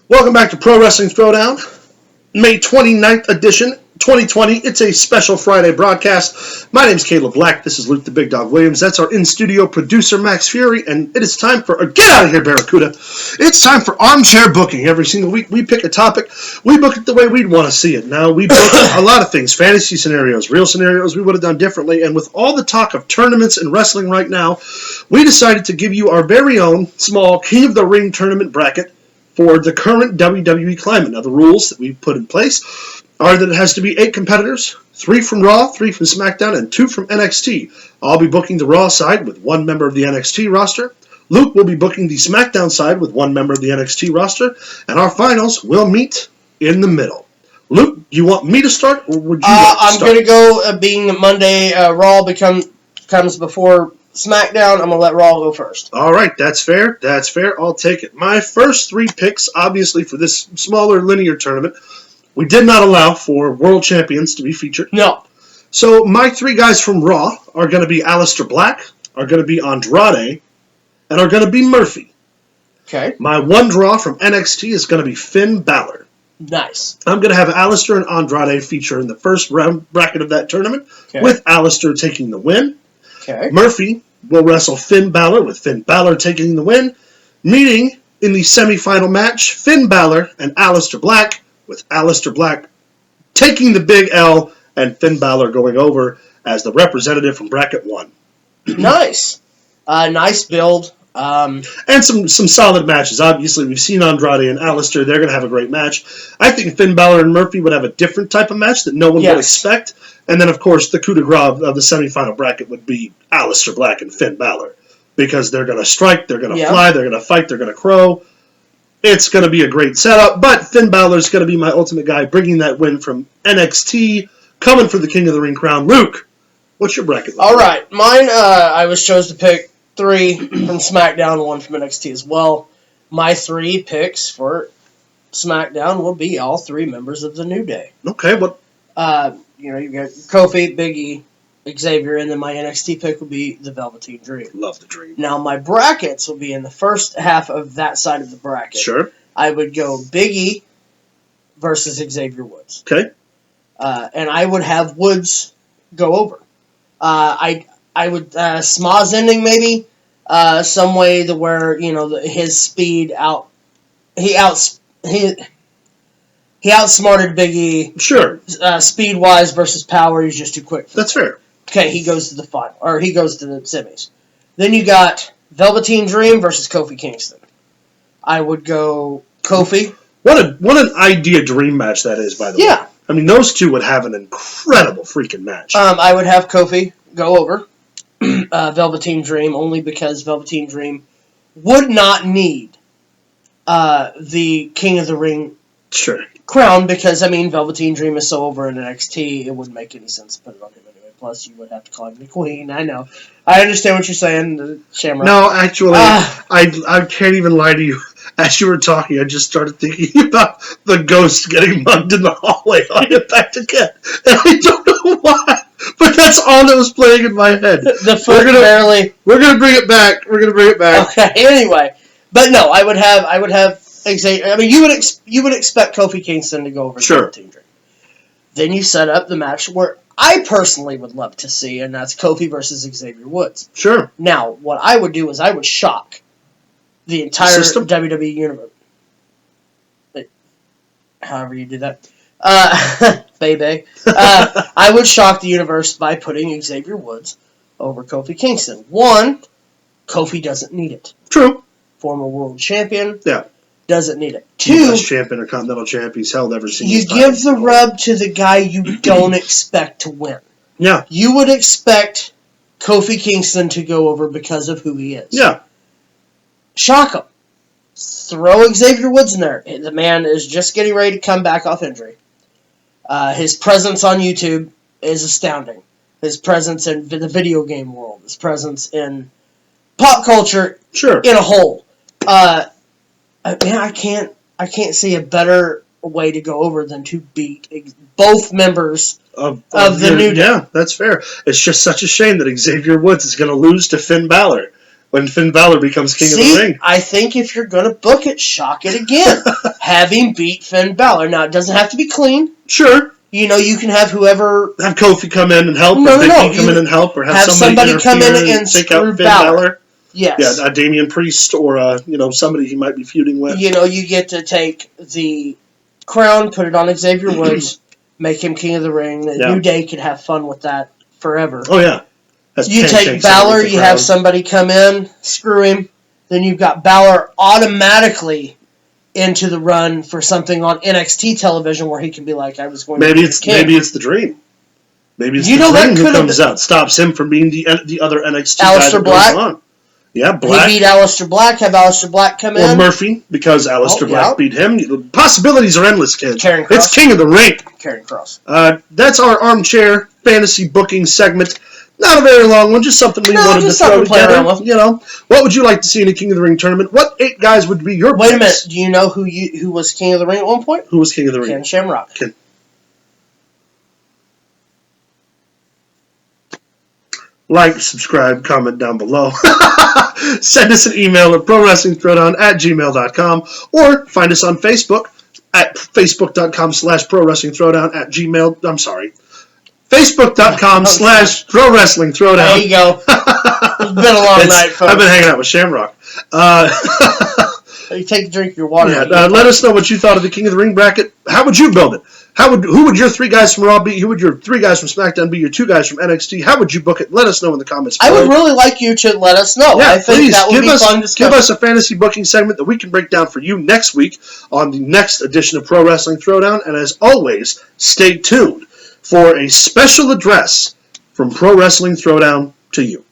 Welcome back to Pro Wrestling Throwdown, May 29th edition, 2020. It's a special Friday broadcast. My name's Caleb Black. This is Luke the Big Dog Williams. That's our in-studio producer, Max Fury. And it is time for... Get out of here, Barracuda. It's time for ArmChair booking. Every single week, we pick a topic. We book it the way we'd want to see it. Now, we book a lot of things. Fantasy scenarios, real scenarios we would have done differently. And with all the talk of tournaments and wrestling right now, we decided to give you our very own small King of the Ring tournament bracket for the current WWE climate. Now, the rules that we've put in place are that it has to be 8 competitors, 3 from Raw, 3 from SmackDown, and 2 from NXT. I'll be booking the Raw side with 1 member of the NXT roster. Luke will be booking the SmackDown side with 1 member of the NXT roster. And our finals will meet in the middle. Luke, you want me to start, or would you like to I'm start? going to go, being Monday, Raw comes before SmackDown. I'm going to let Raw go first. All right, that's fair. That's fair. I'll take it. My first 3 picks, obviously, for this smaller linear tournament, we did not allow for world champions to be featured. No. So my 3 guys from Raw are going to be Aleister Black, are going to be Andrade, and are going to be Murphy. Okay. My 1 draw from NXT is going to be Finn Balor. Nice. I'm going to have Aleister and Andrade feature in the first round bracket of that tournament, with Aleister taking the win. Okay. Murphy will wrestle Finn Balor, with Finn Balor taking the win, meeting in the semifinal match Finn Balor and Aleister Black, with Aleister Black taking the big L and Finn Balor going over as the representative from bracket 1. Nice. Nice build. And some solid matches. Obviously, we've seen Andrade and Aleister. They're going to have a great match. I think Finn Balor and Murphy would have a different type of match that no one would expect. And then, of course, the coup de grace of the semifinal bracket would be Aleister Black and Finn Balor. Because they're going to strike, they're going to fly, they're going to fight, they're going to crow. It's going to be a great setup. But Finn Balor's going to be my ultimate guy, bringing that win from NXT, coming for the King of the Ring crown. Luke, what's your bracket? All right. Mine, I was chose to pick 3 from SmackDown, 1 from NXT as well. My 3 picks for SmackDown will be all 3 members of the New Day. Okay, what? You got Kofi, Big E, Xavier, and then my NXT pick will be the Velveteen Dream. Love the Dream. Now, my brackets will be in the first half of that side of the bracket. Sure. I would go Big E versus Xavier Woods. Okay. And I would have Woods go over. I would Smaz ending maybe some way to where his speed he outsmarted Big E. Sure. Speed wise versus power, he's just too quick. That's fair. Okay, he goes to the final, or he goes to the semis. Then you got Velveteen Dream versus Kofi Kingston. I would go Kofi. What an idea dream match that is, by the way. Yeah. I mean, those two would have an incredible freaking match. I would have Kofi go over Velveteen Dream only because Velveteen Dream would not need the King of the Ring crown because, Velveteen Dream is so over in NXT, it wouldn't make any sense to put it on him anyway. Plus, you would have to call him the Queen. I know. I understand what you're saying, Shamrock. No, actually, I can't even lie to you. As you were talking, I just started thinking about the ghost getting mugged in the hallway on your back to get. And I don't know why, but that's all that was playing in my head. The foot barely. We're gonna bring it back. Okay. Anyway, but no, I would have Xavier. You would expect Kofi Kingston to go over the Team Dream. Then you set up the match where I personally would love to see, and that's Kofi versus Xavier Woods. Sure. Now, what I would do is I would shock the entire WWE universe. However you do that. Baby. I would shock the universe by putting Xavier Woods over Kofi Kingston. 1, Kofi doesn't need it. True. Former world champion. Yeah. Doesn't need it. 2, U.S. champion or continental champion. He's held ever since. You give the rub to the guy you don't expect to win. Yeah. You would expect Kofi Kingston to go over because of who he is. Yeah. Shock him. Throw Xavier Woods in there. The man is just getting ready to come back off injury. His presence on YouTube is astounding. His presence in the video game world. His presence in pop culture in a whole. I can't see a better way to go over than to beat both members of the New Day. Yeah, that's fair. It's just such a shame that Xavier Woods is going to lose to Finn Balor. when Finn Balor becomes king of the ring. I think if you're going to book it, shock it again. Have him beat Finn Balor. Now, it doesn't have to be clean. Sure. You know, you can have whoever... Have Kofi come in and help, or Big E come in and help, or have somebody come in and take screw out Finn Balor. Yes. Yeah, Damian Priest, or, somebody he might be feuding with. You know, you get to take the crown, put it on Xavier Woods, make him king of the ring. The New Day could have fun with that forever. Oh, yeah. You take Balor, you have somebody come in, screw him, then you've got Balor automatically into the run for something on NXT television where he can be like, I was going to be the king. Maybe it's the Dream. Maybe it's the Dream who comes out, stops him from being the other NXT guy that goes on. Yeah, Black. He beat Aleister Black, have Aleister Black come in. Or Murphy, because Aleister Black beat him. The possibilities are endless, kid. Karrion Kross. It's King of the Ring. Karrion Kross. That's our armchair fantasy booking segment. Not a very long one, just something we wanted to throw together. What would you like to see in a King of the Ring tournament? What 8 guys would be your Wait a minute. Do you know who was King of the Ring at one point? Who was King of the Ring? Ken Shamrock. Like, subscribe, comment down below. Send us an email at prowrestlingthrowdown@gmail.com or find us on Facebook at facebook.com/prowrestlingthrowdown at gmail. I'm sorry. Facebook.com/prowrestlingthrowdown. There you go. It's been a long night, folks. I've been hanging out with Shamrock. You take a drink of your water. Yeah, let us know what you thought of the King of the Ring bracket. How would you build it? Who would your 3 guys from Raw be? Who would your 3 guys from SmackDown be? Your 2 guys from NXT? How would you book it? Let us know in the comments below. I would really like you to let us know. Yeah, I think that would be fun discussion. Give us a fantasy booking segment that we can break down for you next week on the next edition of Pro Wrestling Throwdown. And as always, stay tuned for a special address from Pro Wrestling Throwdown to you.